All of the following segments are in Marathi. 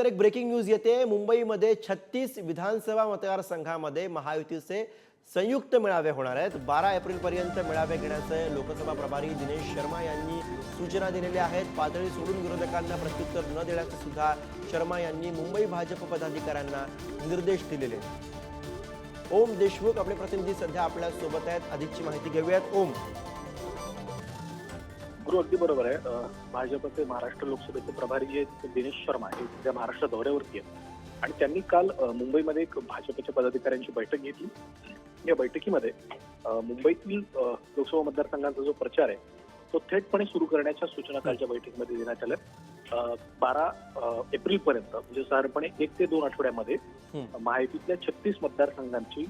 एक ब्रेकिंग न्यूज येते। मुंबईमध्ये 36 विधानसभा मतदारसंघामध्ये महायुतीचे संयुक्त मेळावे होणार आहेत। 12 एप्रिलपर्यंत मेळावे घेण्याचे लोकसभा प्रभारी दिनेश शर्मा यांनी सूचना दिलेल्या आहेत। पातळी सोडून विरोधकांना प्रत्युत्तर न देण्याचे सुद्धा शर्मा यांनी मुंबई भाजप पदाधिकाऱ्यांना निर्देश दिलेले आहेत। ओम देशमुख आपले प्रतिनिधी सध्या आपल्या सोबत आहेत। अधिकची माहिती घेऊयात। ओम, गुरु अगदी बरोबर आहे। भाजपचे महाराष्ट्र लोकसभेचे प्रभारी जे दिनेश शर्मा हे सध्या महाराष्ट्र दौऱ्यावरती आहेत आणि त्यांनी काल मुंबईमध्ये एक भाजपच्या पदाधिकाऱ्यांची बैठक घेतली। या बैठकीमध्ये मुंबईतील लोकसभा मतदारसंघांचा जो प्रचार आहे तो थेटपणे सुरू करण्याच्या सूचना कालच्या बैठकीमध्ये देण्यात आल्या। 12 एप्रिलपर्यंत म्हणजे साधारणपणे 1 ते 2 आठवड्यामध्ये महायुतीतल्या 36 मतदारसंघांची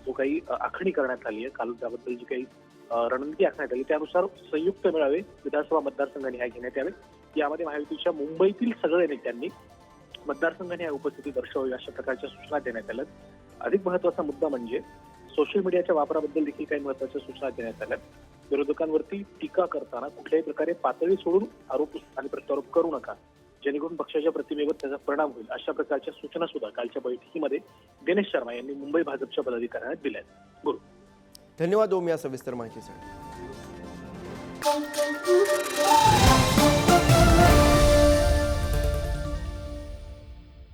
जो काही आखणी करण्यात आली आहे, काल त्याबद्दल जी काही रणनीती आखण्यात आली त्यानुसार संयुक्त मेळावे विधानसभा मतदारसंघांनी घेण्यात यावे। यामध्ये महायुतीच्या मुंबईतील सगळ्या नेत्यांनी मतदारसंघांनी उपस्थिती दर्शवावी अशा प्रकारच्या सूचना देण्यात आल्या। अधिक महत्त्वाचा मुद्दा म्हणजे सोशल मीडियाच्या वापराबद्दल देखील काही महत्त्वाच्या सूचना देण्यात आल्या। विरोधकांवरती टीका करताना कुठल्याही प्रकारे पातळी सोडून आरोप आणि प्रत्यारोप करू नका, जेणेकरून पक्षाच्या प्रतिमेवर त्याचा परिणाम होईल अशा प्रकारच्या सूचना सुद्धा कालच्या बैठकीमध्ये दिनेश शर्मा यांनी मुंबई भाजपच्या पदाधिकाऱ्यांना दिल्या आहेत। गुरु, धन्यवाद ओम या सविस्तर माहितीसाठी।